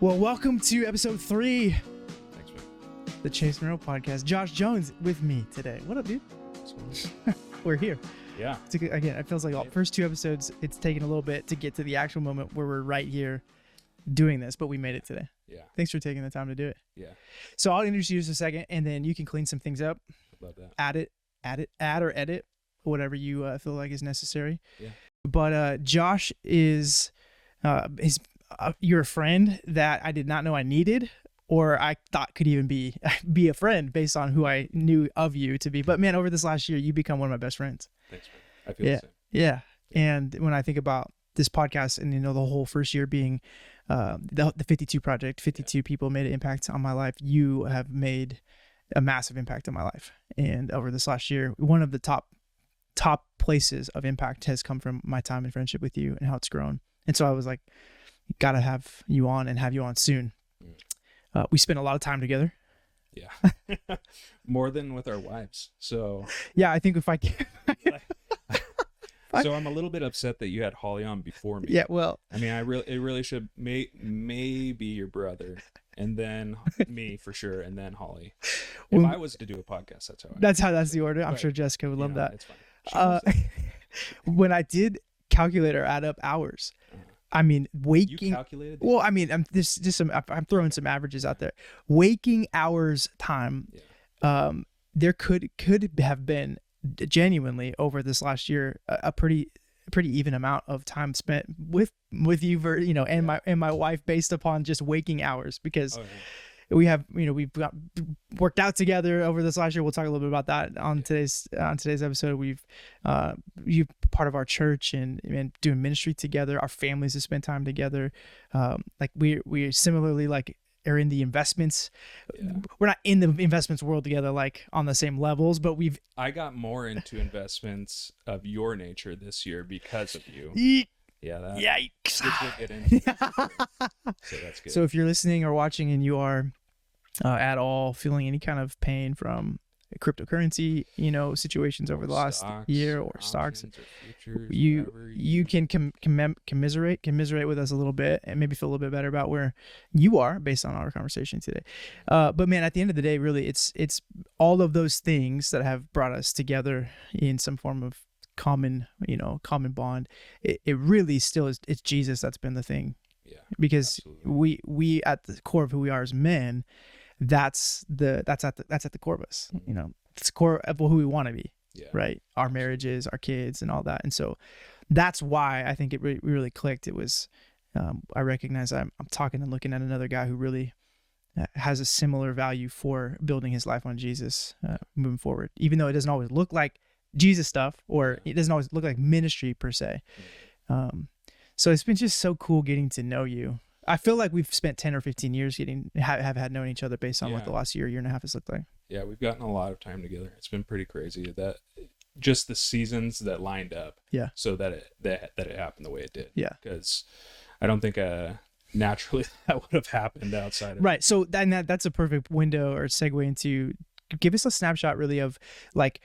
Well, welcome to episode 3. Thanks, man. The Chase Merrell Podcast. Josh Jones with me today. What up, dude? We're here. Yeah. Again, it feels like all first 2 episodes, it's taken a little bit to get to the actual moment where we're right here doing this, but we made it today. Yeah. Thanks for taking the time to do it. Yeah. So I'll introduce you in a second, and then you can clean some things up. Love that. Add or edit, whatever you feel like is necessary. Yeah. But Josh is you're a friend that I did not know I needed, or I thought could even be a friend based on who I knew of you to be. But man, over this last year, you become one of my best friends. Thanks, man. I feel the same. Yeah. And when I think about this podcast and, the whole first year being the 52 project, 52 people made an impact on my life. You have made a massive impact on my life. And over this last year, one of the top places of impact has come from my time in friendship with you and how it's grown. And so I was like, gotta have you on and have you on soon. We spent a lot of time together. Yeah. More than with our wives. So yeah, I think if I can. So I'm a little bit upset that you had Holly on before me. Yeah, well, I mean, it really should maybe your brother, and then me for sure, and then Holly. If I was to do a podcast, that's the order. I'm but, sure Jessica would love that. It's fine. When I did calculate or add up hours, I mean, waking. You calculated? Well, I mean, I'm throwing some averages out there. Waking hours time. Yeah. There could have been genuinely over this last year a pretty even amount of time spent with you, and my wife based upon just waking hours, because we have, we've got worked out together over this last year. We'll talk a little bit about that on today's episode. You've part of our church and doing ministry together. Our families have spent time together. Like we similarly are in the investments. Yeah. We're not in the investments world together, like on the same levels, but I got more into investments of your nature this year because of you. Yeah. Yikes. We'll get into it. So that's good. So if you're listening or watching and you are at all feeling any kind of pain from cryptocurrency, situations over the last year, or stocks, or futures, you can commiserate with us a little bit and maybe feel a little bit better about where you are based on our conversation today. But man, at the end of the day, really, it's all of those things that have brought us together in some form of common bond. It really still is. It's Jesus that's been the thing. Yeah, because absolutely. we at the core of who we are as men, that's at the core of us. It's the core of who we want to be. Yeah. Right. Our marriages, our kids, and all that. And so that's why I think it really clicked. It was I recognize I'm talking and looking at another guy who really has a similar value for building his life on Jesus moving forward, even though it doesn't always look like Jesus stuff, or it doesn't always look like ministry per se. So it's been just so cool getting to know you. I feel like we've spent 10 or 15 years have had known each other based on what the last year and a half has looked like. Yeah, we've gotten a lot of time together. It's been pretty crazy that just the seasons that lined up. Yeah. So that it happened the way it did. Yeah. Because I don't think naturally that would have happened outside of right. So that's a perfect window or segue into give us a snapshot really of like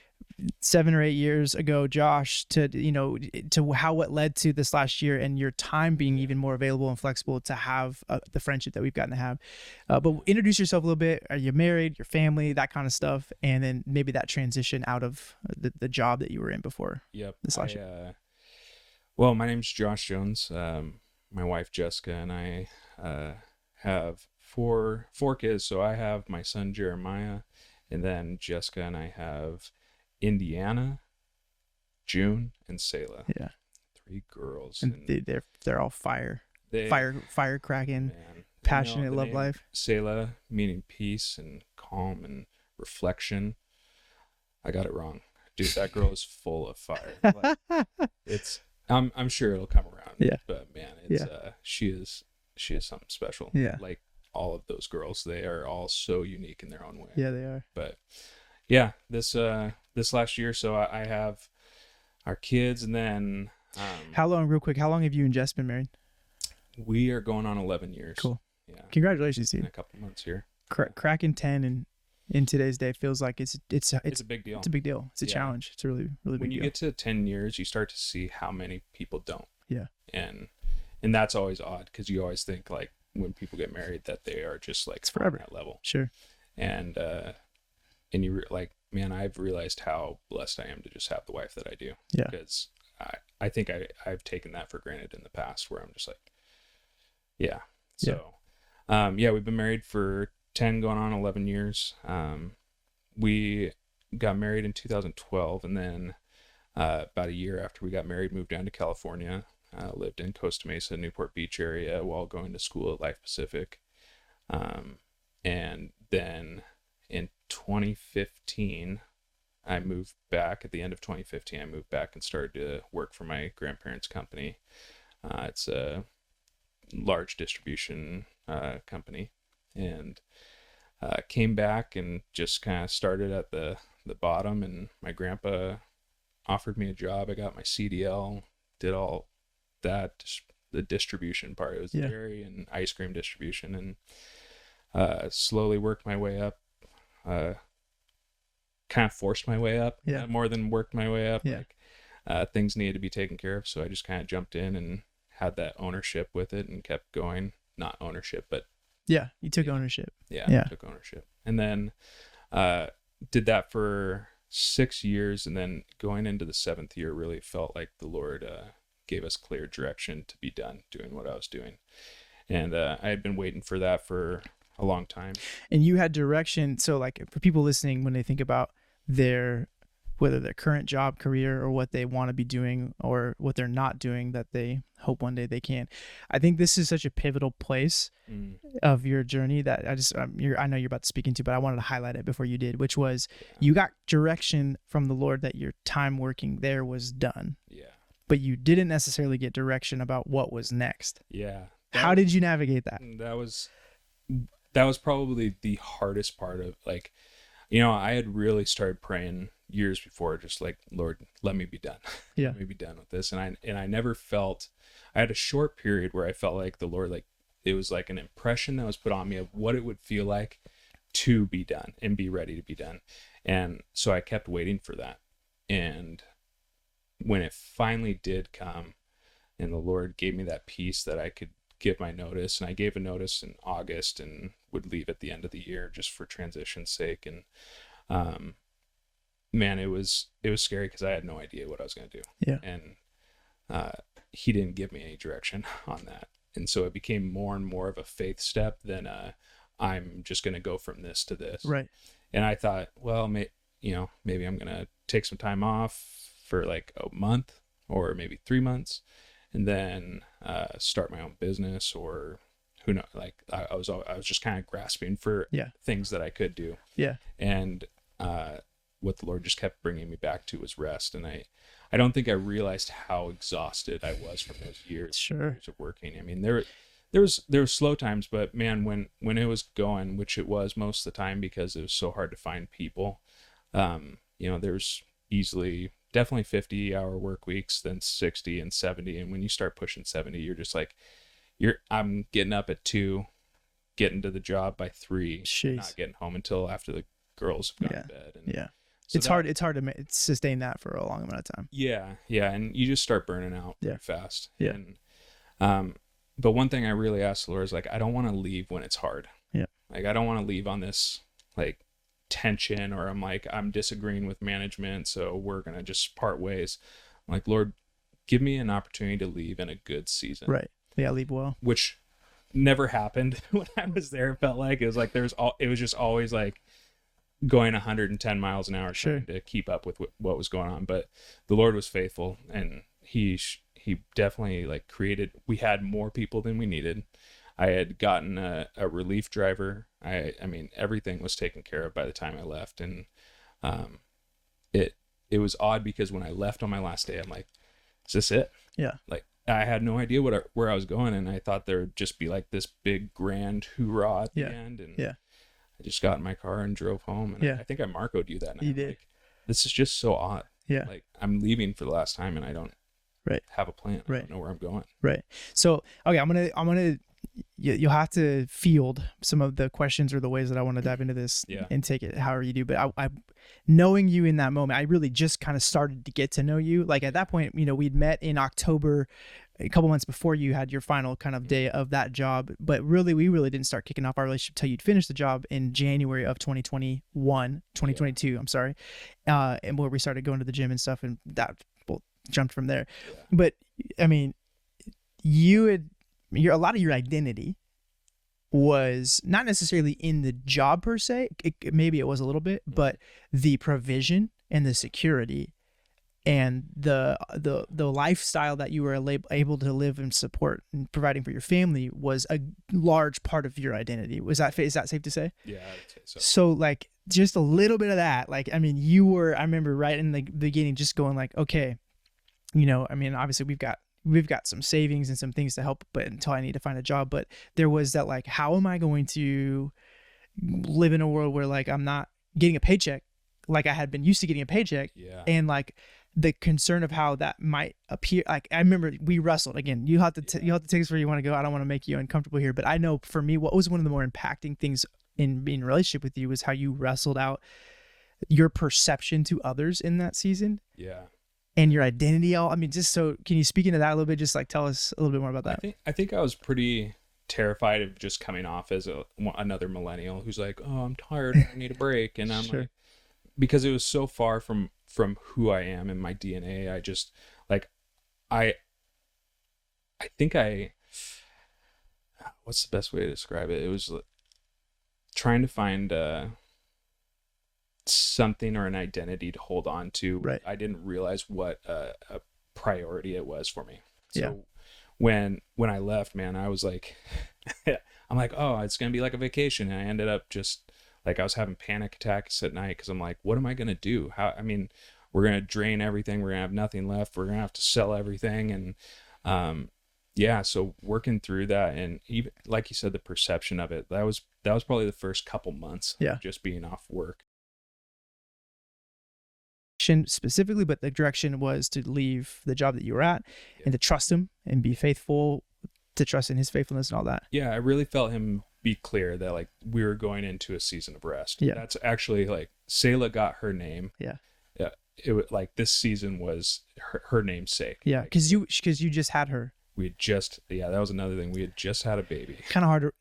7 or 8 years ago, Josh, to how what led to this last year and your time being even more available and flexible to have the friendship that we've gotten to have. But introduce yourself a little bit. Are you married, your family, that kind of stuff? And then maybe that transition out of the job that you were in before. Yep. This last year. Well, my name's Josh Jones. My wife, Jessica, and I have four kids. So I have my son, Jeremiah, and then Jessica and I have Indiana, June, and Selah. Yeah, 3 girls, and they're all fire cracking, passionate, love life. Selah meaning peace and calm and reflection. I got it wrong, dude. That girl is full of fire. I'm sure it'll come around. Yeah, but man, she is something special. Yeah, like all of those girls, they are all so unique in their own way. Yeah, they are. But yeah, this last year, so I have our kids, and then how long have you and Jess been married? We are going on 11 years. Cool. Yeah, congratulations, dude. In a couple months here. Cracking 10 and in today's day feels like it's a big deal. It's a big deal. It's a challenge. It's a really, really big deal. When you get to 10 years, you start to see how many people don't. Yeah. And that's always odd, because you always think like when people get married that they are just like It's forever. on that level. Sure. And you like, man, I've realized how blessed I am to just have the wife that I do. Yeah. Because I think I've taken that for granted in the past, where I'm just like, yeah. So, we've been married for 10 going on 11 years. We got married in 2012, and then about a year after we got married, moved down to California. Lived in Costa Mesa, Newport Beach area while going to school at Life Pacific. And then in 2015, I moved back. At the end of 2015, I moved back and started to work for my grandparents' company. It's a large distribution company, and came back and just kind of started at the bottom. And my grandpa offered me a job. I got my CDL, did all that, the distribution part. It was dairy and ice cream distribution, and slowly worked my way up. Kind of forced my way up, more than worked my way up. Like, things needed to be taken care of, so I just kind of jumped in and had that ownership with it and kept going. Not ownership, but you took ownership. Took ownership, and then did that for 6 years, and then going into the 7th year, really felt like the Lord gave us clear direction to be done doing what I was doing, and I had been waiting for that for a long time. And you had direction. So like for people listening, when they think about whether their current job, career, or what they want to be doing or what they're not doing that they hope one day they can, I think this is such a pivotal place of your journey that I know you're about to speak into, but I wanted to highlight it before you did, which was you got direction from the Lord that your time working there was done. But you didn't necessarily get direction about what was next. How did you navigate that? That was probably the hardest part of, like, I had really started praying years before, just like, Lord, let me be done. Let me be done with this. And I never felt, I had a short period where I felt like the Lord, like, it was like an impression that was put on me of what it would feel like to be done and be ready to be done. And so I kept waiting for that. And when it finally did come, and the Lord gave me that peace that I could give my notice, and I gave a notice in August and would leave at the end of the year just for transition's sake. And man, it was scary because I had no idea what I was going to do. And he didn't give me any direction on that, and so it became more and more of a faith step than I'm just going to go from this to this. And I thought, well, maybe I'm going to take some time off for like a month or maybe 3 months, and then start my own business, or who knows. Like I was just kind of grasping for things that I could do. And what the Lord just kept bringing me back to was rest. And I don't think I realized how exhausted I was from those years of working. I mean, there was slow times, but man, when it was going, which it was most of the time because it was so hard to find people, there's definitely 50-hour work weeks, then 60 and 70. And when you start pushing 70, you're just like, I'm getting up at 2, getting to the job by 3, not getting home until after the girls have gone to bed. And so it's hard to sustain that for a long amount of time. And you just start burning out pretty fast. And but one thing I really asked the Lord is, like, I don't want to leave when it's hard. Like, I don't want to leave on this like tension, or I'm disagreeing with management, so we're gonna just part ways. I'm like, Lord, give me an opportunity to leave in a good season. Leave well. Which never happened when I was there. It felt like it was like it was just always like going 110 miles an hour trying to keep up with what was going on. But the Lord was faithful, and he definitely like we had more people than we needed. I had gotten a relief driver. I mean, everything was taken care of by the time I left. And it was odd because when I left on my last day, I'm like, is this it? Like, I had no idea where I was going, and I thought there would just be like this big grand hoorah at the end. And I just got in my car and drove home. And I think I Marco'd you that night. You did. Like, this is just so odd. Like, I'm leaving for the last time, and I don't have a plan. I don't know where I'm going. So, okay, I'm gonna you'll have to field some of the questions or the ways that I want to dive into this and take it however you do. But I knowing you in that moment, I really just kind of started to get to know you. Like at that point, we'd met in October a couple months before you had your final kind of day of that job. But really, we really didn't start kicking off our relationship till you'd finished the job in January of 2022. I'm sorry. And where we started going to the gym and stuff, and that jumped from there. Yeah. But I mean, a lot of your identity was not necessarily in the job per se. Maybe it was a little bit, but the provision and the security and the lifestyle that you were able to live and support and providing for your family was a large part of your identity. Is that safe to say? Yeah, I would say so. So like just a little bit of that, like, I mean, I remember right in the beginning just going like, okay, you know, I mean, obviously we've got some savings and some things to help, but until I need to find a job. But there was that, like, how am I going to live in a world where like I'm not getting a paycheck like I had been used to getting a paycheck? Yeah. And like the concern of how that might appear. Like, I remember we wrestled again. You have to you have to take us where you want to go. I don't want to make you uncomfortable here, but I know for me, what was one of the more impacting things in being in a relationship with you was how you wrestled out your perception to others in that season. Yeah. And your identity. I mean, just so, can you speak into that a little bit? Just like tell us a little bit more about that. I think I was pretty terrified of just coming off as another millennial who's like, oh, I'm tired, I need a break. And I'm Sure. like, because it was so far from who I am and my DNA. I just like, I think what's the best way to describe it? It was trying to find something or an identity to hold on to. Right. I didn't realize what a priority it was for me. So Yeah. when I left, man, I was like, I'm like, oh, it's going to be like a vacation. And I ended up just like, I was having panic attacks at night because I'm like, what am I going to do? I mean, we're going to drain everything. We're going to have nothing left. We're going to have to sell everything. And yeah, so working through that, and even like you said, the perception of it, that was probably the first couple months of just being off work. Specifically, but the direction was to leave the job that you were at and to trust him and be faithful, to trust in his faithfulness and all that. Yeah, I really felt him be clear that like we were going into a season of rest. Yeah. That's actually like Selah got her name. Yeah. Yeah. It was like this season was her name's sake. Yeah. Like, Cause you just had her. we had just, that was another thing. We had just had a baby. Kind of hard,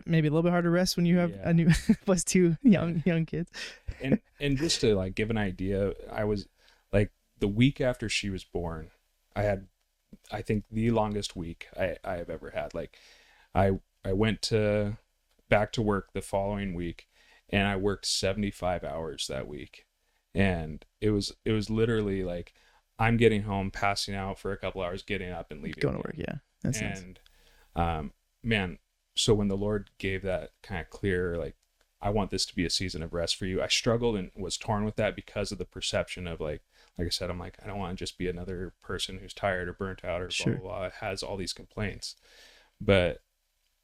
maybe a little bit hard to rest when you have a new plus two young kids. And just to like give an idea, I was like the week after she was born, I had, I think the longest week I have ever had. Like I went back to work the following week, and I worked 75 hours that week. And it was literally like, I'm getting home, passing out for a couple hours, getting up and leaving. Going to work. Yeah. That's and man, so when the Lord gave that kind of clear, like, I want this to be a season of rest for you, I struggled and was torn with that because of the perception of like I said, I'm like, I don't want to just be another person who's tired or burnt out or blah, blah, blah, has all these complaints. But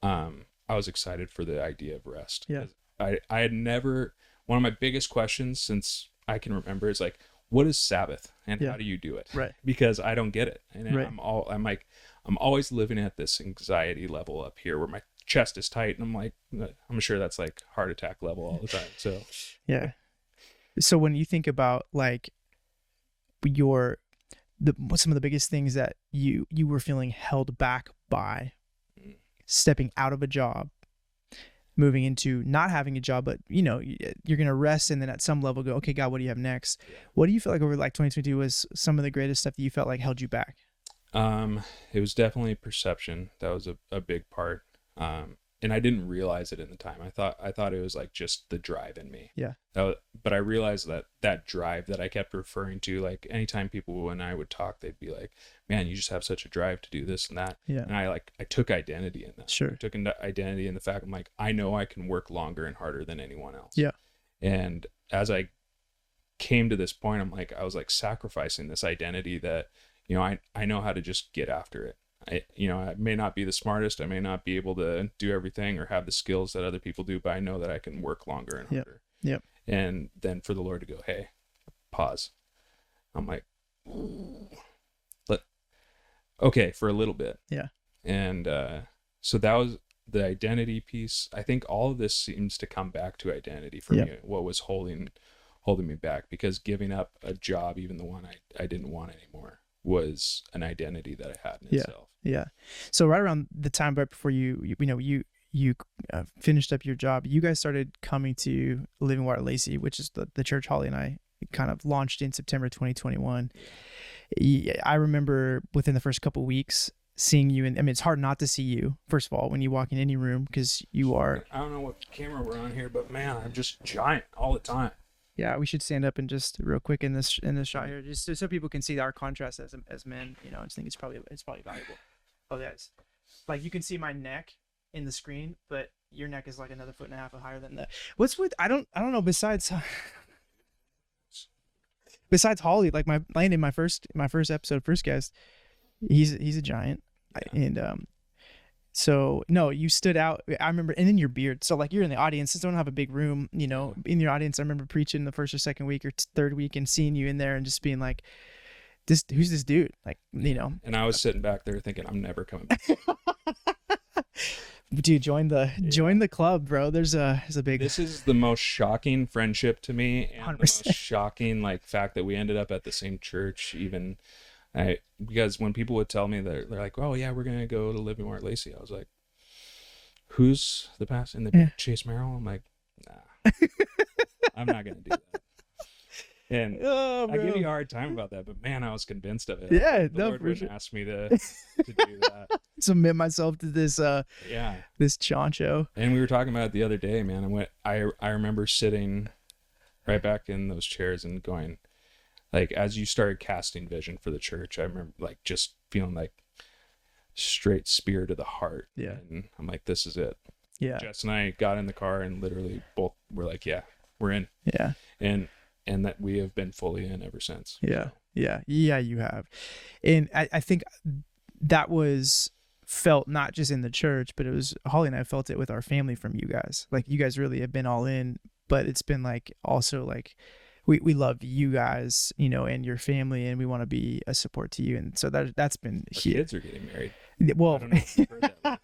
I was excited for the idea of rest. Yeah. I had never, one of my biggest questions since I can remember is like, what is Sabbath and how do you do it? Right. Because I don't get it. And Right. I'm always living at this anxiety level up here where my chest is tight, and I'm like, I'm sure that's like heart attack level all the time. So yeah. So when you think about like some of the biggest things that you were feeling held back by stepping out of a job, moving into not having a job, but you know, you're going to rest and then at some level go, okay, God, what do you have next? Yeah. What do you feel like over like 2022 was some of the greatest stuff that you felt like held you back? It was definitely perception. That was a big part. And I didn't realize it in the time. I thought it was like just the drive in me. Yeah. But I realized that drive that I kept referring to, like anytime people and I would talk, they'd be like, man, you just have such a drive to do this and that. Yeah. And I took identity in that. Sure. I took identity in the fact I'm like, I know I can work longer and harder than anyone else. Yeah. And as I came to this point, I was like sacrificing this identity that, you know, I know how to just get after it. I may not be the smartest. I may not be able to do everything or have the skills that other people do, but I know that I can work longer and harder. Yep. And then for the Lord to go, hey, pause. I'm like, okay, for a little bit. Yeah. And so that was the identity piece. I think all of this seems to come back to identity for me, what was holding me back, because giving up a job, even the one I didn't want anymore, was an identity that I had in Yeah. itself. Yeah. So right around the time right before you finished up your job, you guys started coming to Living Water Lacey, which is the church Holly and I kind of launched in September 2021. I remember within the first couple of weeks seeing you, and I mean, it's hard not to see you, first of all, when you walk in any room, because you are... I don't know what camera we're on here, but man, I'm just giant all the time. Yeah, we should stand up and just real quick in this shot here, just so people can see our contrast as men. You know, I just think it's probably valuable. Oh, yes, like you can see my neck in the screen, but your neck is like another 1.5 feet higher than that. What's with I don't know. Besides Holly, like my first episode, first guest, he's a giant, yeah. And so no, you stood out. I remember, and then your beard. So like you're in the audience, just don't have a big room, you know. In your audience, I remember preaching the first or second week or third week and seeing you in there and just being like, who's this dude? Like, you know. And I was sitting back there thinking, I'm never coming back. Dude, join the club, bro. There's a big... This is the most shocking friendship to me, and 100%. The most shocking like fact that we ended up at the same church. Even because when people would tell me they're like, oh yeah, we're gonna go to Living Water Lacey, I was like, who's the pastor? And Chase Merrell. I'm like, nah, I'm not gonna do that. And I give you a hard time about that, but man, I was convinced of it. Yeah, the Lord wouldn't ask me to do that. Submit myself to this this chancho. And we were talking about it the other day, man. I remember sitting right back in those chairs and going, like, as you started casting vision for the church, I remember like just feeling like straight spear to the heart. Yeah. And I'm like, this is it. Yeah. Jess and I got in the car and literally both were like, yeah, we're in. Yeah. And that we have been fully in ever since. Yeah. Yeah. Yeah, you have. And I think that was felt not just in the church, but it was Holly and I felt it with our family from you guys. Like you guys really have been all in, but it's been like also like we love you guys, you know, and your family, and we want to be a support to you. And so that's been huge. Kids are getting married. Well, I don't know if you've heard that.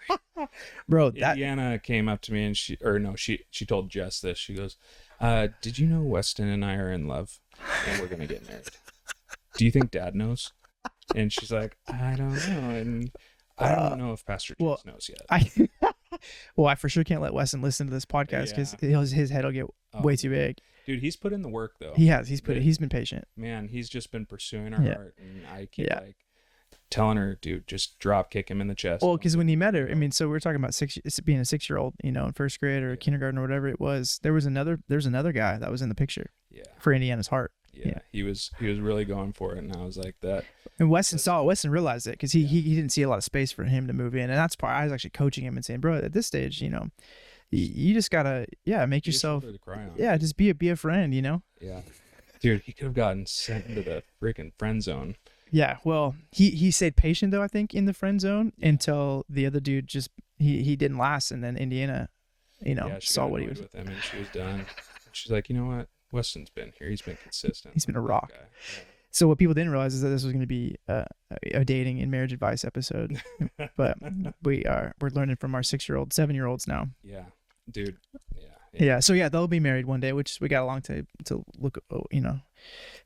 Bro, Indiana came up to me and she told Jess this. She goes, did you know Weston and I are in love and we're gonna get married? Do you think Dad knows? And she's like, I don't know. And I don't know if Pastor Chase knows yet. I for sure can't let Weston listen to this podcast because his head will get way too big. Dude, he's put in the work though. He has. He's been patient. Man, he's just been pursuing our heart, and I keep like telling her, dude, just drop kick him in the chest. Well, because when he met her, I mean, so we're talking about being a 6-year-old, you know, in first grade or kindergarten or whatever it was. There's another guy that was in the picture. Yeah. For Indiana's heart. Yeah. He was really going for it, and I was like that. And Weston realized it because he didn't see a lot of space for him to move in, and that's part. I was actually coaching him and saying, bro, at this stage, you know, you just gotta make yourself just be a friend, you know. Yeah. Dude, he could have gotten sent into the freaking friend zone. Yeah, well, he stayed patient though, I think, in the friend zone until the other dude just he didn't last, and then Indiana, you know, saw what he was with him, and she was done. She's like, you know what, Weston's been here. He's been consistent. He's been a rock. Yeah. So what people didn't realize is that this was going to be a dating and marriage advice episode, but we're learning from our 6-year-old, 7-year-olds now. Yeah, dude. Yeah. So they'll be married one day, which we got a long time to look. You know,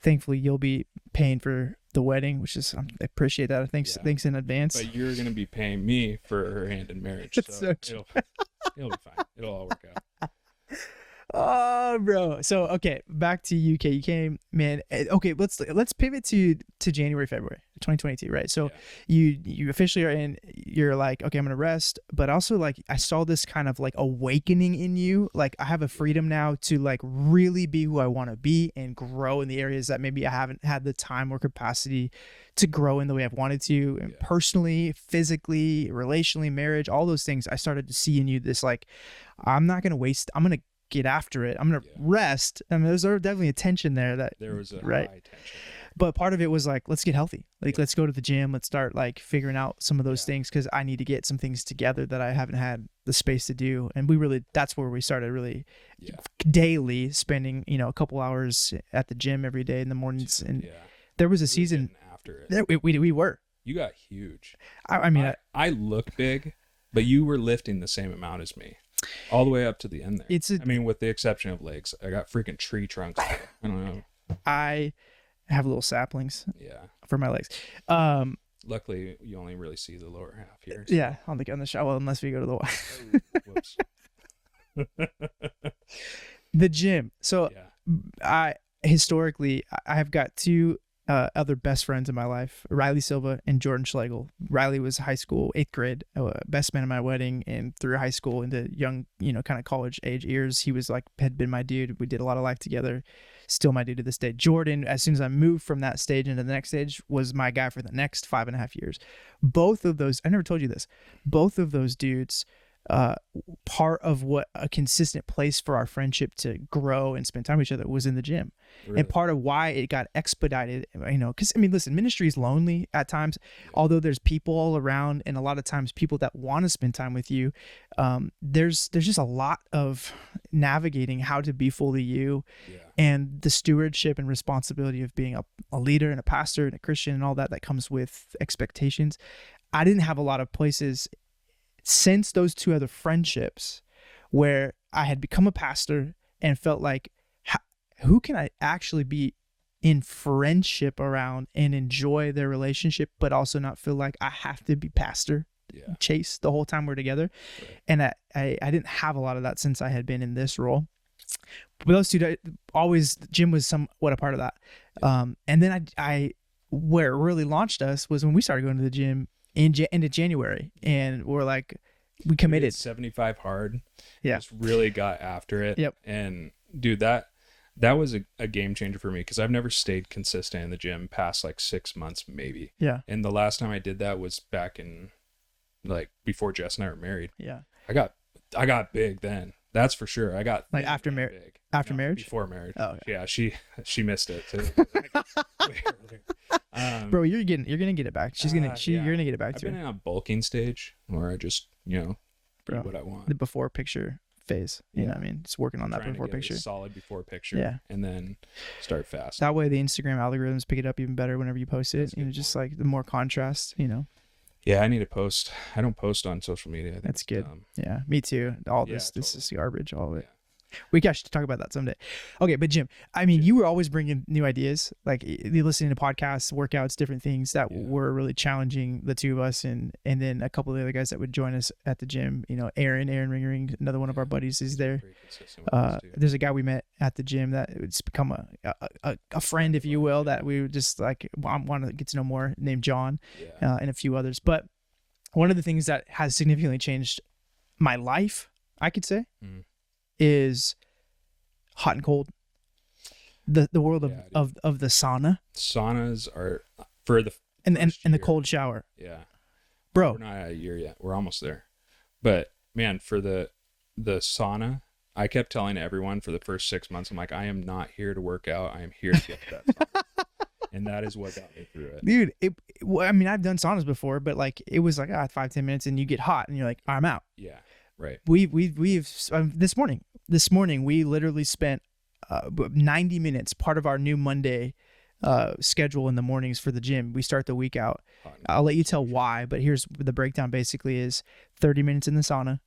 thankfully you'll be paying for the wedding, which is I appreciate that. Thanks in advance. But you're gonna be paying me for her hand in marriage. So it'll be fine. It'll all work out. Oh, bro. So okay, back to UK. You came, man. Okay, let's pivot to January, February 2022, right? So you officially are in. You're like, okay, I'm gonna rest, but also like I saw this kind of like awakening in you. Like I have a freedom now to like really be who I want to be and grow in the areas that maybe I haven't had the time or capacity to grow in the way I've wanted to, and personally, physically, relationally, marriage, all those things. I started to see in you this like, I'm not gonna waste. I'm gonna get after it. I'm gonna rest. I mean, there's definitely a tension there. That there was a high tension. But part of it was like, let's get healthy. Like, let's go to the gym. Let's start like figuring out some of those things because I need to get some things together that I haven't had the space to do. And that's where we started really daily spending, you know, a couple hours at the gym every day in the mornings. And there was a season after it. We were. You got huge. I mean, I look big, but you were lifting the same amount as me. All the way up to the end there. I mean, with the exception of legs. I got freaking tree trunks. I don't know. I I have little saplings Yeah. for my legs. Luckily, you only really see the lower half here. So. Yeah, on the shot. Well, unless we go to the Whoops. the gym. So Yeah. I have got two other best friends in my life, Riley Silva and Jordan Schlegel. Riley was high school, 8th grade, best man at my wedding, and through high school into young, kind of college age years, he was like, had been my dude. We did a lot of life together. Still my dude to this day. Jordan, as soon as I moved from that stage into the next stage, was my guy for the next 5.5 years. Both of those, I never told you this, both of those dudes, part of what a consistent place for our friendship to grow and spend time with each other was in the gym. Really? And part of why it got expedited, because listen, ministry is lonely at times, although there's people all around, and a lot of times people that want to spend time with you. There's just a lot of navigating how to be fully you, and the stewardship and responsibility of being a leader and a pastor and a Christian and all that comes with expectations. I didn't have a lot of places since those two other friendships where I had become a pastor and felt like, who can I actually be in friendship around and enjoy their relationship, but also not feel like I have to be pastor Chase the whole time we're together. Right. And I didn't have a lot of that since I had been in this role. But those two, always, Jim was somewhat a part of that. And then I where it really launched us was when we started going to the gym into January, and we're like, we committed 75 hard. Yeah, just really got after it. Yep. And dude, that was a game changer for me, because I've never stayed consistent in the gym past like 6 months maybe. Yeah. And the last time I did that was back in, like, before Jess and I were married. Yeah. I got big then. That's for sure. I got like after marriage. After marriage? Before marriage. Oh, okay. Yeah, she missed it too. Bro, you're gonna get it back. You're gonna get it back I've to her. been in a bulking stage where I just do what I want. The before picture phase. You know what I mean? Just working on that before picture. Solid before picture. Yeah. And then start fast. That way the Instagram algorithms pick it up even better whenever you post it. Just like the more contrast, Yeah, I need to post. I don't post on social media. I think that's good. Yeah, me too. This is garbage, all of it. We should talk about that someday. Okay, but Jim, you were always bringing new ideas, like you listening to podcasts, workouts, different things that were really challenging the two of us, and then a couple of the other guys that would join us at the gym. Aaron Ringering, another one of our buddies, is there. There's a guy we met at the gym that it's become a friend, if you will, that we would just like want to get to know more, named John, and a few others. But one of the things that has significantly changed my life, I could say, is hot and cold. The world of the sauna. Saunas are for the and the cold shower. Yeah, bro. We're not at a year yet. We're almost there. But man, for the sauna, I kept telling everyone for the first 6 months, I'm like, I am not here to work out. I am here to get to that sauna. And that is what got me through it. Dude, I've done saunas before, but like it was like 5-10 minutes and you get hot and you're like, I'm out. Yeah. Right. We've this morning we literally spent 90 minutes, part of our new Monday schedule in the mornings for the gym. We start the week out. I'll let you tell why, but here's the breakdown. Basically is 30 minutes in the sauna,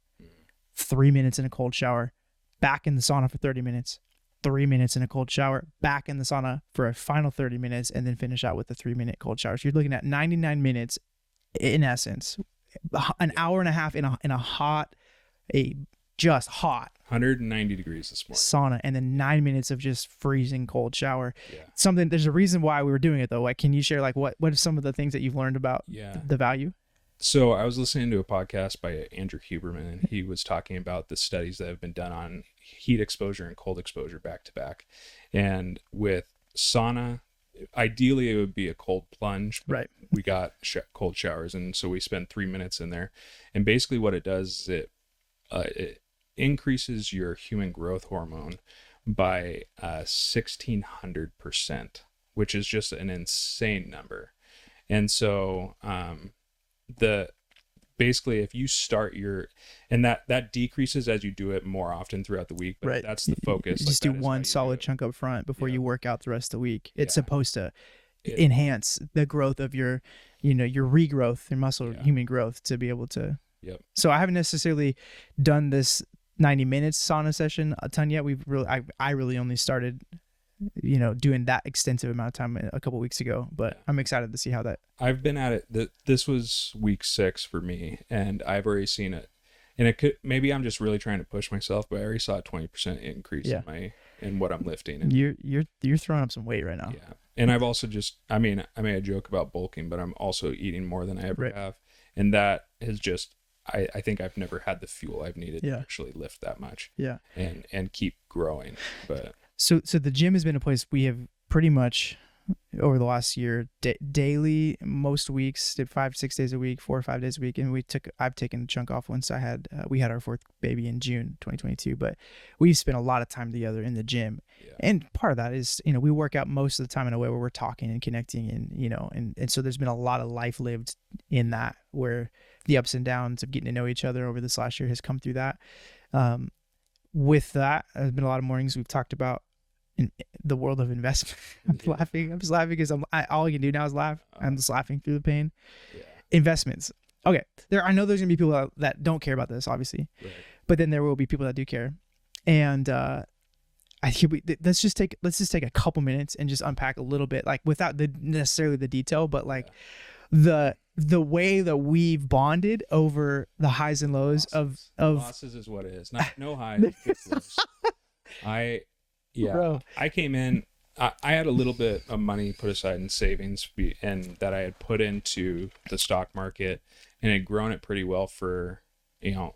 3 minutes in a cold shower, back in the sauna for 30 minutes, 3 minutes in a cold shower, back in the sauna for a final 30 minutes, and then finish out with a 3-minute cold shower. So you're looking at 99 minutes in essence, an hour and a half in a hot, just hot 190 degrees this morning sauna, and then 9 minutes of just freezing cold shower. There's a reason why we were doing it though. Like, can you share like what are some of the things that you've learned about the value? So I was listening to a podcast by Andrew Huberman, and he was talking about the studies that have been done on heat exposure and cold exposure back to back. And with sauna, ideally it would be a cold plunge, right? We got cold showers, and so we spend 3 minutes in there. And basically what it does is it increases your human growth hormone by 1,600%, which is just an insane number. And so basically if you start and that decreases as you do it more often throughout the week, but right, that's the focus. You just do one solid chunk up front before you work out the rest of the week. It's supposed to enhance the growth of your regrowth, your muscle, human growth, to be able to. So I haven't necessarily done this 90 minutes sauna session a ton yet. I really only started doing that extensive amount of time a couple weeks ago, but I'm excited to see how that. I've been at it. This was week 6 for me, and I've already seen it. And it could, maybe I'm just really trying to push myself, but I already saw a 20% increase in what I'm lifting. And you're throwing up some weight right now. Yeah. And I've also I made a joke about bulking, but I'm also eating more than I ever have. And that is just, I think I've never had the fuel I've needed to actually lift that much. Yeah. And keep growing. But so the gym has been a place we have pretty much over the last year, daily, most weeks, did 5-6 days a week, 4 or 5 days a week. And I've taken a chunk off once we had our 4th baby in June 2022, but we spent a lot of time together in the gym. Yeah. And part of that is, we work out most of the time in a way where we're talking and connecting and so there's been a lot of life lived in that, where the ups and downs of getting to know each other over this last year has come through that. With that, there's been a lot of mornings we've talked about in the world of investment. I'm just laughing because all I can do now is laugh. I'm just laughing through the pain. Yeah. Investments. Okay. I know there's gonna be people that don't care about this, obviously, but then there will be people that do care. And I think let's just take a couple minutes and just unpack a little bit, like without necessarily the detail, but like the way that we've bonded over the highs and lows of losses is what it is. No highs, just lows. Bro. I came in, I had a little bit of money put aside in savings and that I had put into the stock market, and had grown it pretty well for,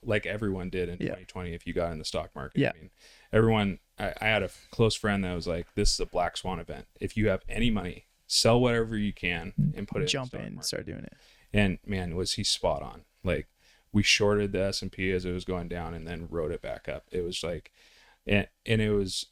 like everyone did in 2020 if you got in the stock market. Yeah. I mean, everyone, I had a close friend that was like, this is a black swan event. If you have any money, sell whatever you can and put it jump in and start doing it. And man, was he spot on. Like, we shorted the S&P as it was going down and then rode it back up. It was like, and it was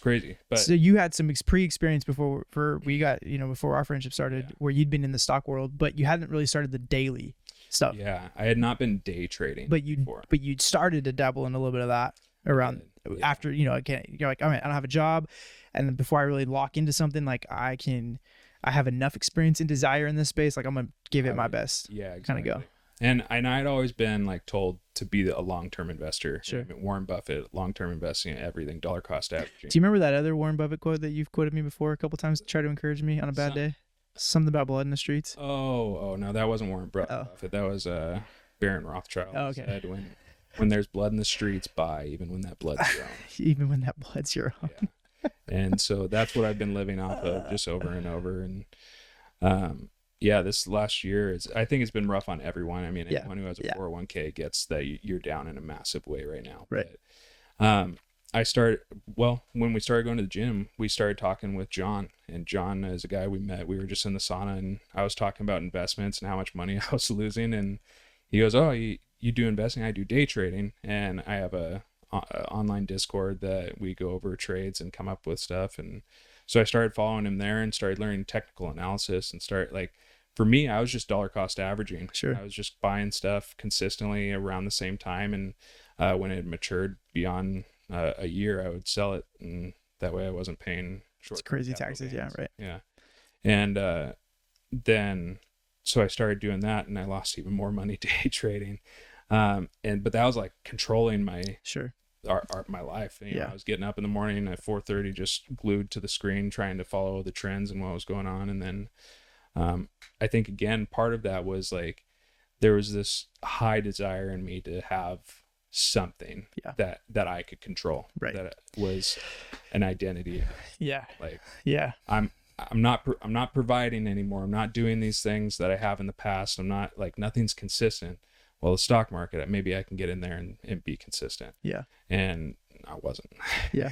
crazy. But so you had some pre-experience before our friendship started, where you'd been in the stock world, but you hadn't really started the daily stuff. Yeah, I had not been day trading but you'd started to dabble in a little bit of that around after, you're like, all right, I don't have a job, and then before I really lock into something, like I have enough experience and desire in this space, like I'm gonna give it my best. Yeah, exactly. Kind of go. And I'd always been like told to be a long-term investor. Sure. Warren Buffett, long-term investing in everything, dollar cost averaging. Do you remember that other Warren Buffett quote that you've quoted me before a couple times to try to encourage me on a bad day? Something about blood in the streets. Oh no, that wasn't Warren Buffett. That was Baron Rothschild. Oh, okay. Said when there's blood in the streets, buy, even when that blood's your own. Even when that blood's your own. Yeah. And so that's what I've been living off of, just over and over. And this last year I think it's been rough on everyone. I mean, anyone who has a 401k gets that you're down in a massive way right now. Right. But, when we started going to the gym, we started talking with John, and John is a guy we met. We were just in the sauna, and I was talking about investments and how much money I was losing. And he goes, "Oh, you do investing? I do day trading." And I have a online Discord that we go over trades and come up with stuff. And so I started following him there and started learning technical analysis, and for me, I was just dollar cost averaging. Sure. I was just buying stuff consistently around the same time. And when it matured beyond a year, I would sell it. And that way I wasn't paying short. It's crazy taxes. Gains. Yeah. Right. Yeah. And then, so I started doing that, and I lost even more money day trading. But that was like controlling my my life. I was getting up in the morning at 4:30, just glued to the screen, trying to follow the trends and what was going on. And then I think, again, part of that was like, there was this high desire in me to have something that I could control, that was an identity. I'm not providing anymore. I'm not doing these things that I have in the past. I'm not, like, nothing's consistent. Well, the stock market, maybe I can get in there and be consistent. Yeah. And I wasn't. Yeah.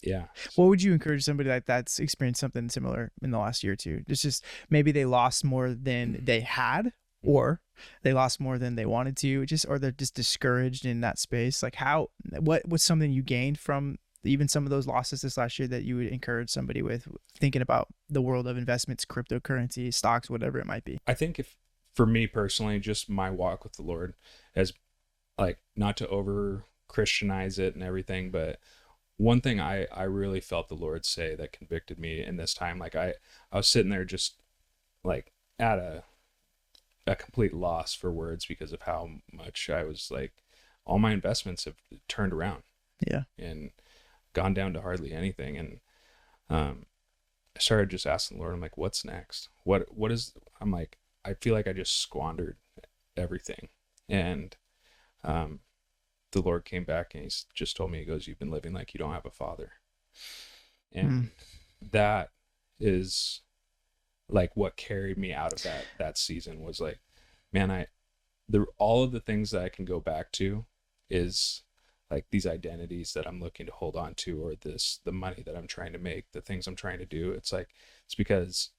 Yeah. What would you encourage somebody like that's experienced something similar in the last year or two? It's just maybe they lost more than they had, or they lost more than they wanted to, or they're just discouraged in that space. Like, what's something you gained from even some of those losses this last year that you would encourage somebody with thinking about the world of investments, cryptocurrency, stocks, whatever it might be? I think for me personally, just my walk with the Lord, as, like, not to over Christianize it and everything, but one thing I really felt the Lord say that convicted me in this time, like I was sitting there just like at a complete loss for words because of how much I was like, all my investments have turned around. Yeah. And gone down to hardly anything. And I started just asking the Lord, I'm like, what's next? I'm like, I feel like I just squandered everything. And the Lord came back and he's just told me, he goes, you've been living like you don't have a father. And that is like what carried me out of that season, was like, man, all of the things that I can go back to is like these identities that I'm looking to hold on to, or the money that I'm trying to make, the things I'm trying to do. It's because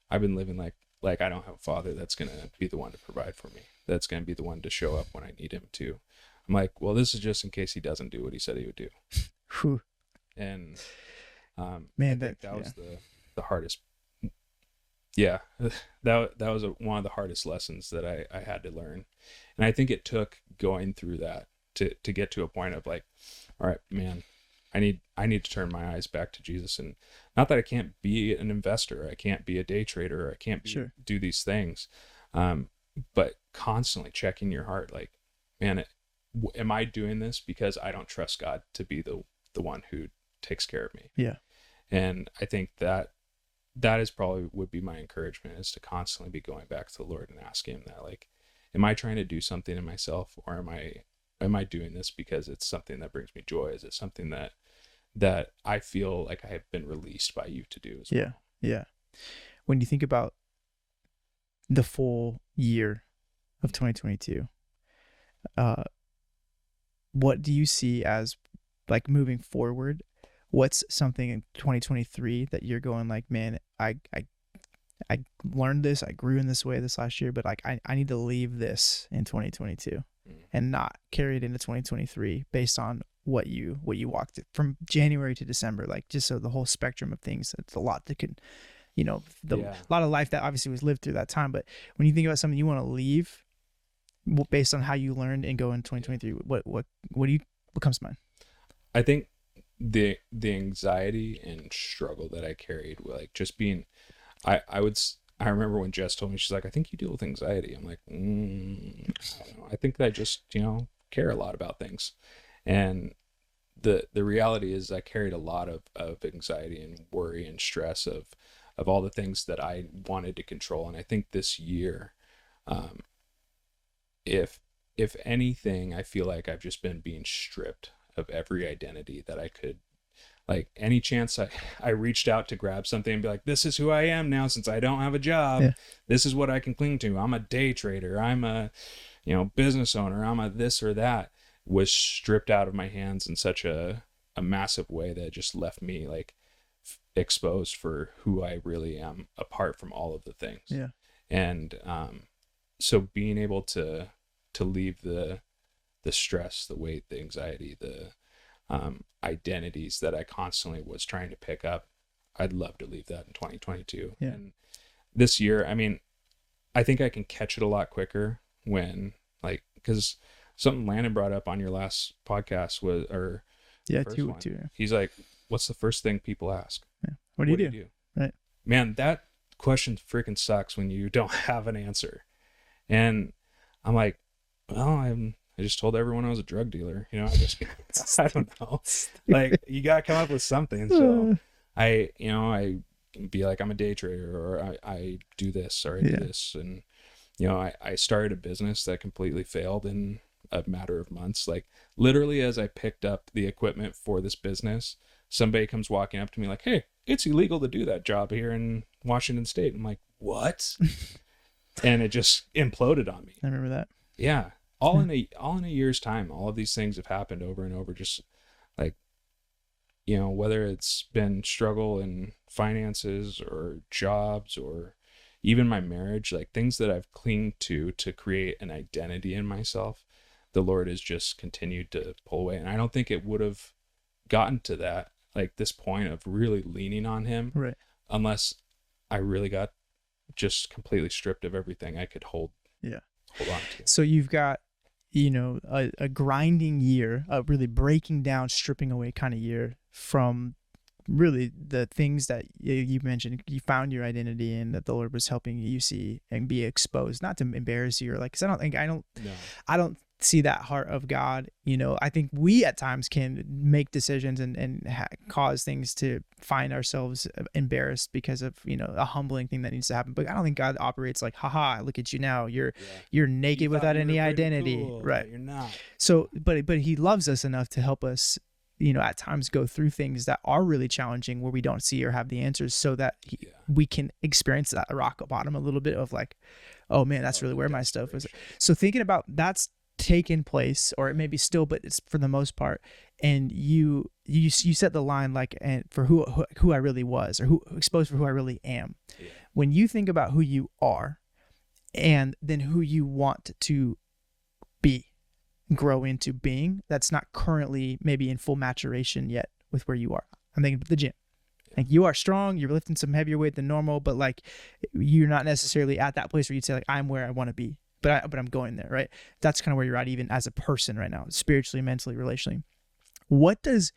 I've been living like I don't have a father that's going to be the one to provide for me, that's going to be the one to show up when I need him to. I'm like, well, this is just in case he doesn't do what he said he would do. Whew. And man, I think that was the hardest. Yeah, that was one of the hardest lessons that I had to learn. And I think it took going through that to get to a point of like, all right, man, I need to turn my eyes back to Jesus. And not that I can't be an investor, I can't be a day trader, I can't do these things, but constantly checking your heart, like, man, am I doing this because I don't trust God to be the one who takes care of me? Yeah. And I think that is probably would be my encouragement, is to constantly be going back to the Lord and asking him that, like, am I trying to do something in myself, or am I doing this because it's something that brings me joy? Is it something that I feel like I have been released by you to do as well? Yeah. When you think about the full year of 2022, what do you see as, like, moving forward? What's something in 2023 that you're going like, man, I learned this, I grew in this way this last year, but like I need to leave this in 2022 and not carry it into 2023 based on what you walked from January to December, like, just so the whole spectrum of things. It's a lot that could, a lot of life that obviously was lived through that time. But when you think about something you want to leave based on how you learned and go in 2023, what comes to mind? I think the anxiety and struggle that I carried, like, just being, I remember when Jess told me, she's like, I think you deal with anxiety. I'm like, I don't know. I think that I just, care a lot about things. And the reality is I carried a lot of anxiety and worry and stress of all the things that I wanted to control. And I think this year, if anything, I feel like I've just been being stripped of every identity that I could. Like, any chance I reached out to grab something and be like, this is who I am now, since I don't have a job. Yeah. This is what I can cling to. I'm a day trader. I'm a, business owner. I'm a this or that, was stripped out of my hands in such a massive way that just left me like exposed for who I really am, apart from all of the things. Yeah. And so being able to leave the stress, the weight, the anxiety, the identities that I constantly was trying to pick up, I'd love to leave that in 2022. Yeah. And this year, I mean, I think I can catch it a lot quicker when, like, because something Landon brought up on your last podcast was, or two. He's like, what's the first thing people ask? Yeah. What do you do? Right. Man, that question freaking sucks when you don't have an answer. And I'm like, well, I just told everyone I was a drug dealer. I don't know. Like, you got to come up with something. So I be like, I'm a day trader, or I do this, or I do this. And, I started a business that completely failed in a matter of months. Like, literally, as I picked up the equipment for this business, somebody comes walking up to me like, hey, it's illegal to do that job here in Washington State. I'm like, what? And it just imploded on me. I remember that. Yeah. All in a year's time, all of these things have happened over and over. Just like, whether it's been struggle in finances or jobs or even my marriage, like things that I've clinged to create an identity in myself, the Lord has just continued to pull away. And I don't think it would have gotten to that, like this point of really leaning on him, right, unless I really got just completely stripped of everything I could hold on to. So you've got, a grinding year, a really breaking down, stripping away kind of year from really the things that you mentioned you found your identity in, that the Lord was helping you see and be exposed, not to embarrass you or like, 'cause I don't see that heart of God. I think we at times can make decisions and cause things to find ourselves embarrassed because of, a humbling thing that needs to happen. But I don't think God operates like, haha, look at you now. You're naked without any identity. Cool, right. You're not. So, but he loves us enough to help us, at times go through things that are really challenging where we don't see or have the answers, so that we can experience that rock bottom a little bit of like, oh man, that's really where my stuff is. So thinking about that's taken place, or it may be still, but it's for the most part, and you set the line like, and for who I really was, or who exposed for who I really am. When you think about who you are and then who you want to be, grow into being, that's not currently maybe in full maturation yet with where you are. I'm thinking of the gym. Like, you are strong, you're lifting some heavier weight than normal, but like, you're not necessarily at that place where you'd say like, I'm where I want to be, but I'm going there, right? That's kind of where you're at, even as a person right now, spiritually, mentally, relationally. What does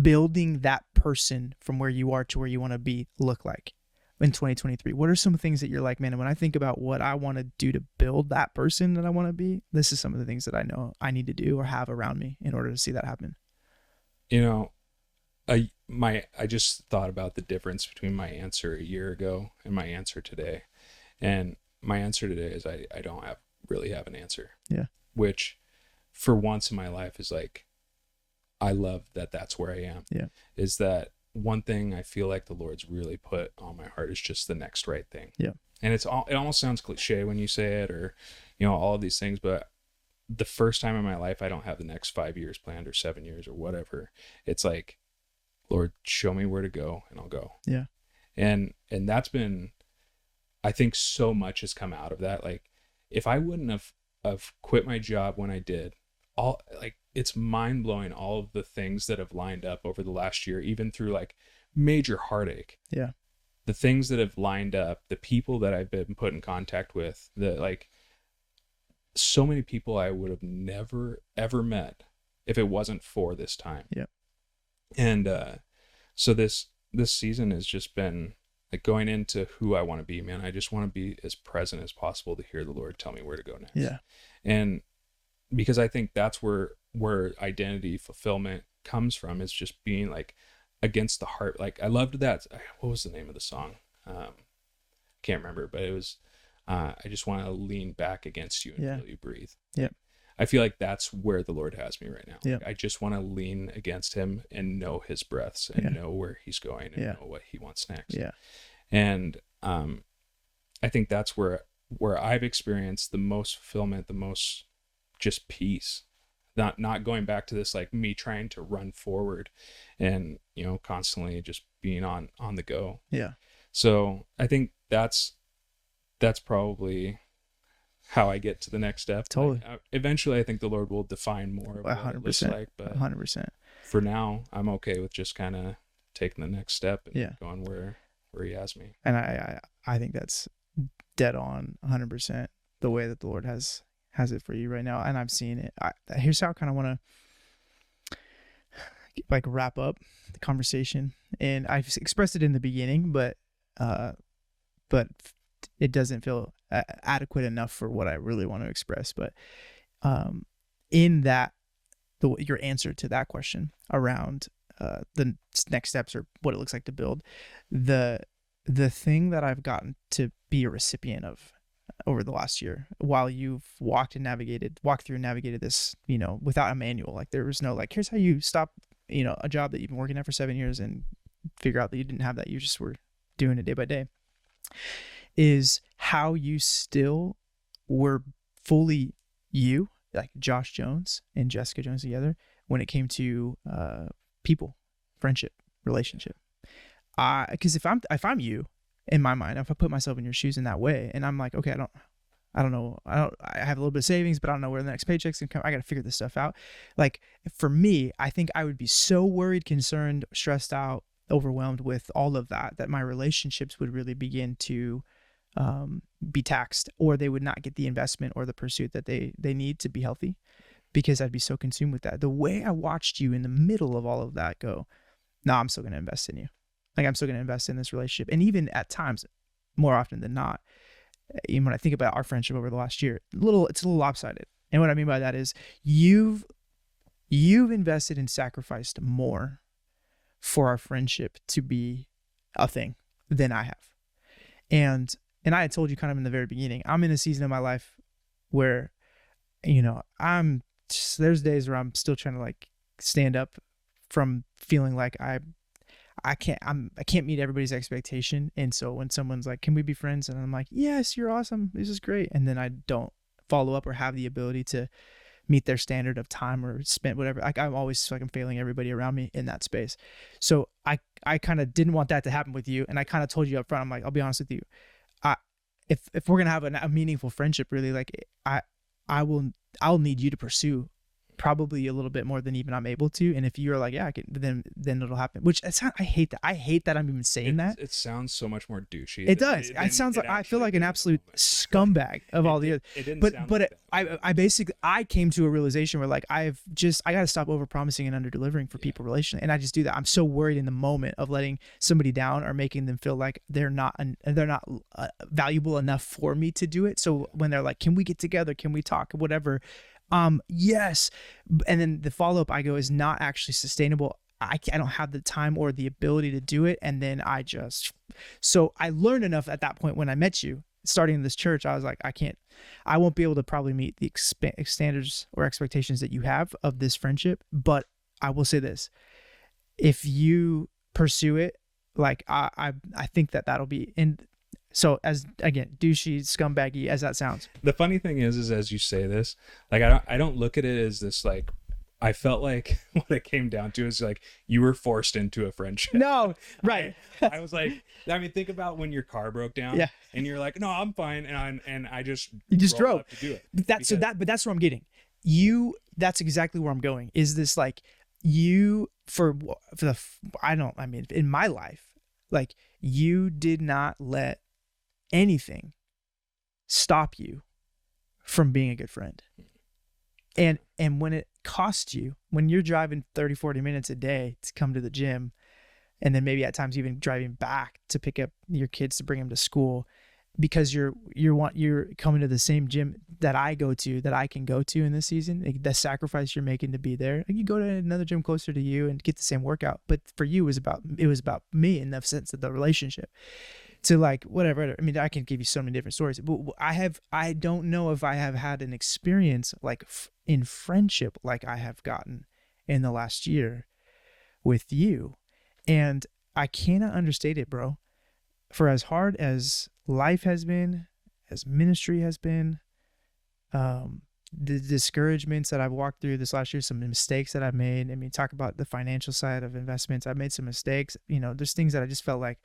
building that person from where you are to where you want to be look like in 2023? What are some things that you're like, man, when I think about what I want to do to build that person that I want to be, this is some of the things that I know I need to do or have around me in order to see that happen? I just thought about the difference between my answer a year ago and my answer today. And my answer today is I don't really have an answer. Yeah. Which for once in my life is like, I love that that's where I am. Yeah. Is that one thing I feel like the Lord's really put on my heart is just the next right thing. Yeah. And it almost sounds cliche when you say it, or, all of these things, but the first time in my life, I don't have the next 5 years planned or 7 years or whatever. It's like, Lord, show me where to go and I'll go. Yeah. And that's been, I think so much has come out of that. Like, if I wouldn't have quit my job when I did, it's mind blowing, all of the things that have lined up over the last year, even through like major heartache. Yeah. The things that have lined up, the people that I've been put in contact with, so many people I would have never, ever met if it wasn't for this time. Yeah. And so this season has just been like going into who I want to be, man. I just want to be as present as possible to hear the Lord tell me where to go next. Yeah. And because I think that's where identity fulfillment comes from, is just being like against the heart. Like, I loved that. What was the name of the song? Can't remember, but it was, I just want to lean back against you and feel you breathe. Yeah. I feel like that's where the Lord has me right now. Yeah. Like, I just want to lean against him and know his breaths and know where he's going and know what he wants next. Yeah. And I think that's where I've experienced the most fulfillment, the most just peace. Not going back to this, like, me trying to run forward and, constantly just being on the go. Yeah. So I think that's probably how I get to the next step. Totally. Eventually, I think the Lord will define more of what 100%, it looks like. But 100%. For now, I'm okay with just kind of taking the next step and going where he has me. And I think that's dead on 100% the way that the Lord has it for you right now. And I've seen it. Here's how I kind of want to wrap up the conversation. And I've expressed it in the beginning, but it doesn't feel adequate enough for what I really want to express. But in that, your answer to that question around the next steps or what it looks like to build, the thing that I've gotten to be a recipient of over the last year, while you've walked through and navigated this, without a manual. Like, there was no, like, here's how you stop, a job that you've been working at for 7 years and figure out that you didn't have that. You just were doing it day by day. Is how you still were fully you, like Josh Jones and Jessica Jones together, when it came to people, friendship, relationship. Because if I'm you, in my mind, if I put myself in your shoes in that way, and I'm like, okay, I don't know, I have a little bit of savings, but I don't know where the next paycheck's gonna come. I got to figure this stuff out. Like, for me, I think I would be so worried, concerned, stressed out, overwhelmed with all of that my relationships would really begin to be taxed, or they would not get the investment or the pursuit that they need to be healthy, because I'd be so consumed with that. The way I watched you in the middle of all of that go, no, I'm still going to invest in you. Like, I'm still going to invest in this relationship. And even at times, more often than not, even when I think about our friendship over the last year, it's a little lopsided. And what I mean by that is you've invested and sacrificed more for our friendship to be a thing than I have. And I had told you kind of in the very beginning, I'm in a season of my life where, there's days where I'm still trying to like stand up from feeling like I can't meet everybody's expectation. And so when someone's like, can we be friends? And I'm like, yes, you're awesome. This is great. And then I don't follow up or have the ability to meet their standard of time or spend whatever. Like I'm always like I'm failing everybody around me in that space. So I kind of didn't want that to happen with you. And I kind of told you up front, I'm like, I'll be honest with you. If we're going to have a meaningful friendship, really, like I'll need you to pursue probably a little bit more than even I'm able to. And if you're like, yeah, I can, then it'll happen. Which I hate that. I hate that I'm even saying that. It sounds so much more douchey. It does. It sounds like I feel like an absolute scumbag of all the other. It didn't sound like that. I basically came to a realization where like I got to stop over promising and under delivering for people relationally, and I just do that. I'm so worried in the moment of letting somebody down or making them feel like they're not valuable enough for me to do it. So when they're like, "Can we get together? Can we talk? Whatever." Yes. And then the follow-up I go is not actually sustainable. I don't have the time or the ability to do it. And then so I learned enough at that point when I met you starting in this church. I was like, I won't be able to probably meet the standards or expectations that you have of this friendship. But I will say this, if you pursue it, like I think that'll be in. So as again, douchey, scumbaggy as that sounds. The funny thing is as you say this, like I don't look at it as this like, I felt like what it came down to is like you were forced into a friendship. No, right. I was like, I mean, think about when your car broke down, yeah, and you're like, no, I'm fine, and I just drove up to do it. But that's where I'm getting. That's exactly where I'm going. Is this like you in my life, like you did not let anything stop you from being a good friend. And when it costs you, when you're driving 30-40 minutes a day to come to the gym, and then maybe at times even driving back to pick up your kids to bring them to school, because you're coming to the same gym that I can go to in this season, like the sacrifice you're making to be there, like you go to another gym closer to you and get the same workout. But for you, it was about me in the sense of the relationship. To like whatever. I mean, I can give you so many different stories, but I don't know if I have had an experience like in friendship like I have gotten in the last year with you. And I cannot understate it, bro. For as hard as life has been, as ministry has been, the discouragements that I've walked through this last year, some mistakes that I've made. I mean, talk about the financial side of investments. I've made some mistakes. There's things that I just felt like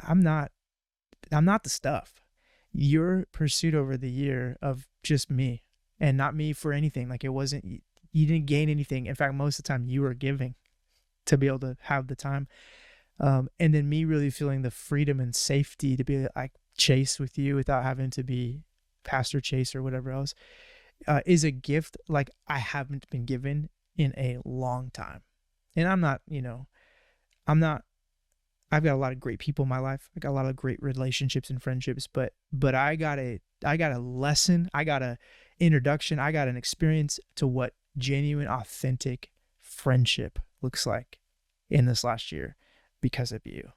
I'm not the stuff. Your pursuit over the year of just me and not me for anything. Like it wasn't, you didn't gain anything. In fact, most of the time you were giving to be able to have the time. And then me really feeling the freedom and safety to be like Chase with you without having to be Pastor Chase or whatever else, is a gift like I haven't been given in a long time. And I've got a lot of great people in my life. I got a lot of great relationships and friendships, but I got a lesson. I got a introduction. I got an experience to what genuine, authentic friendship looks like in this last year because of you.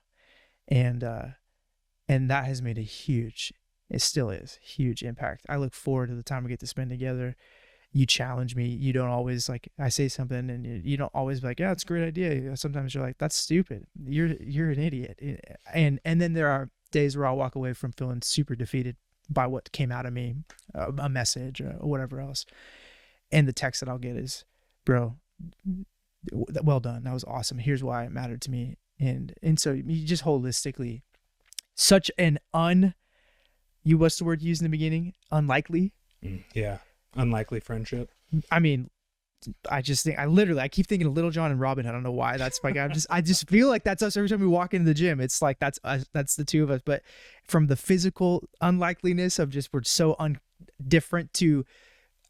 And that has made it still is huge impact. I look forward to the time we get to spend together. You challenge me. You don't always like, I say something and you don't always be like, yeah, it's a great idea. Sometimes you're like, that's stupid. You're an idiot. And then there are days where I'll walk away from feeling super defeated by what came out of me, a message or whatever else. And the text that I'll get is, bro, well done. That was awesome. Here's why it mattered to me. And so you just holistically, such an what's the word you used in the beginning? Unlikely. Yeah. Unlikely friendship. I mean, I keep thinking of Little John and Robin. I don't know why. That's like, I just feel like that's us every time we walk into the gym. It's like, that's us, that's the two of us. But from the physical unlikeliness of just, we're so different to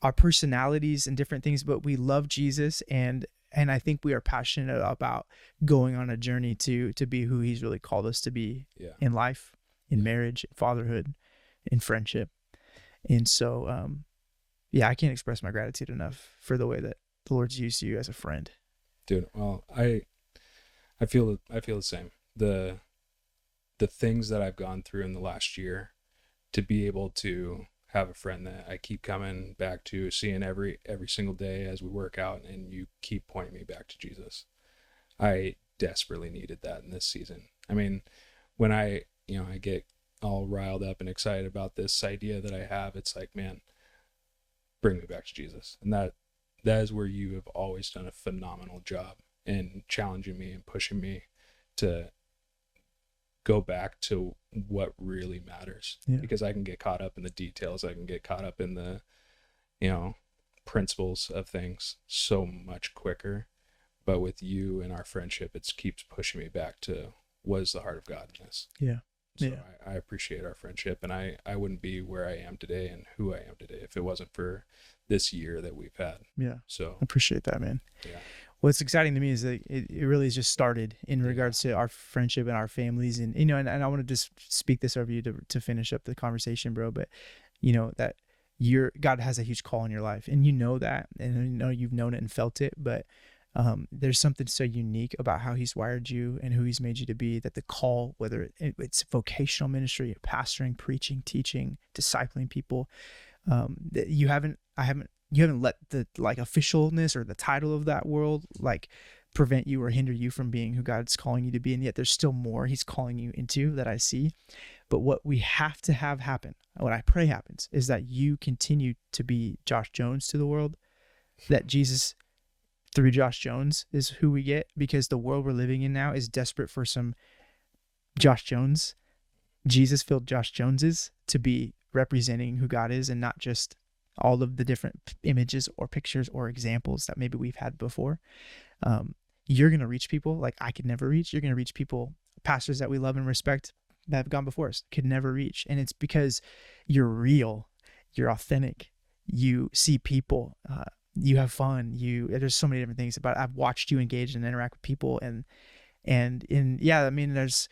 our personalities and different things, but we love Jesus. And I think we are passionate about going on a journey to be who he's really called us to be in life, in marriage, in fatherhood, in friendship. And so, yeah, I can't express my gratitude enough for the way that the Lord's used you as a friend. Dude, well, I feel the same. The things that I've gone through in the last year, to be able to have a friend that I keep coming back to, seeing every single day as we work out, and you keep pointing me back to Jesus. I desperately needed that in this season. I mean, when I get all riled up and excited about this idea that I have, it's like, man, bring me back to Jesus. And that is where you have always done a phenomenal job in challenging me and pushing me to go back to what really matters. Yeah. Because I can get caught up in the details. I can get caught up in the, principles of things so much quicker. But with you and our friendship, it keeps pushing me back to what is the heart of God in this. Yeah. So Yeah. I appreciate our friendship, and I wouldn't be where I am today and who I am today if it wasn't for this year that we've had. Yeah. So I appreciate that, man. yeah. What's exciting to me is that it really has just started in regards to our friendship and our families. And, and I want to just speak this over you to finish up the conversation, bro. But that God has a huge call in your life, and that, and you've known it and felt it, but there's something so unique about how he's wired you and who he's made you to be, that the call, whether it's vocational ministry, pastoring, preaching, teaching, discipling people, that you haven't let the officialness or the title of that world prevent you or hinder you from being who God's calling you to be. And yet there's still more he's calling you into that I see. But what we have to have happen, what I pray happens, is that you continue to be Josh Jones to the world, that Jesus through Josh Jones is who we get, because the world we're living in now is desperate for some Josh Jones, Jesus-filled Josh Joneses to be representing who God is, and not just all of the different images or pictures or examples that maybe we've had before. You're going to reach people like I could never reach. You're going to reach people, pastors that we love and respect that have gone before us could never reach. And it's because you're real, you're authentic, you see people, you have fun. There's so many different things about it. I've watched you engage and interact with people, and there's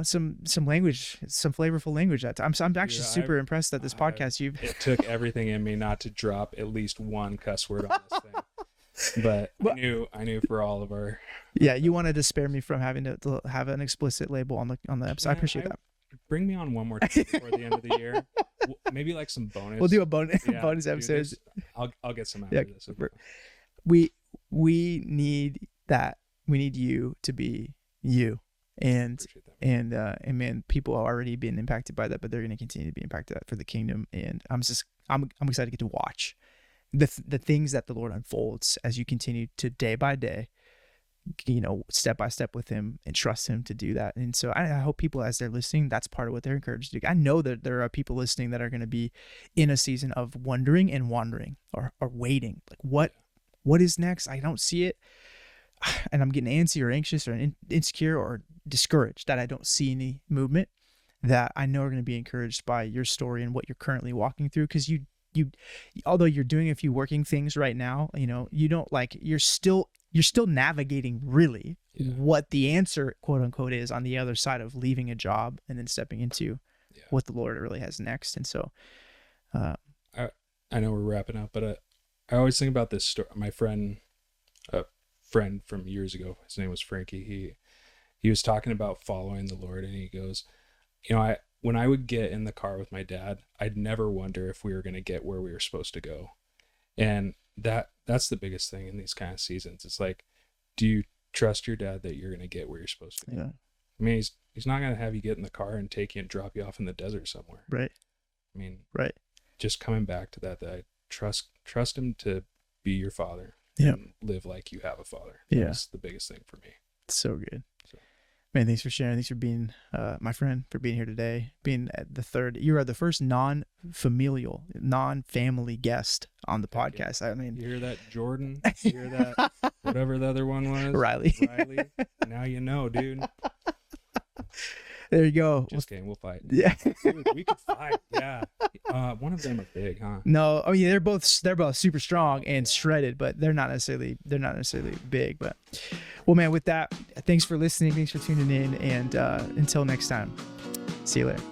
some language, some flavorful language at times. I'm actually super impressed that this podcast it took everything in me not to drop at least one cuss word on this thing. But I knew for all of our you wanted to spare me from having to have an explicit label on the episode. I appreciate that. Bring me on one more time before the end of the year. Maybe like some bonus. We'll do a bonus episode. I'll get some after this. We need that. We need you to be you. And man, people are already being impacted by that, but they're going to continue to be impacted for the kingdom. And I'm excited to get to watch the things that the Lord unfolds as you continue to day by day, step by step with him, and trust him to do that. And so I hope people, as they're listening, that's part of what they're encouraged to do. I know that there are people listening that are going to be in a season of wondering and wandering or waiting. Like what is next? I don't see it. And I'm getting antsy or anxious or insecure or discouraged that I don't see any movement, that I know are going to be encouraged by your story and what you're currently walking through. Because you, although you're doing a few working things right now, you don't you're still navigating really what the answer, quote unquote, is on the other side of leaving a job and then stepping into what the Lord really has next. And so, I know we're wrapping up, but I always think about this story. My friend from years ago, his name was Frankie. He was talking about following the Lord, and he goes, when I would get in the car with my dad, I'd never wonder if we were going to get where we were supposed to go. And that's the biggest thing in these kind of seasons. It's like, do you trust your dad that you're going to get where you're supposed to go? Yeah. I mean, he's not going to have you get in the car and take you and drop you off in the desert somewhere. Right. I mean, right. Just coming back to that I trust him to be your father. Yeah. And live like you have a father. Yeah. That's the biggest thing for me. So good. Man, thanks for sharing. Thanks for being my friend, for being here today. Being you are the first non-familial, non-family guest on the podcast. I mean, you hear that, Jordan? You hear that? Whatever the other one was, Riley. Now you know, dude. There you go. Just kidding. We'll fight. Yeah, dude, we could fight. Yeah. One of them are big, huh? No, I mean they're both super strong and shredded, but they're not necessarily big. But well, man, with that, thanks for listening. Thanks for tuning in, and until next time, see you later.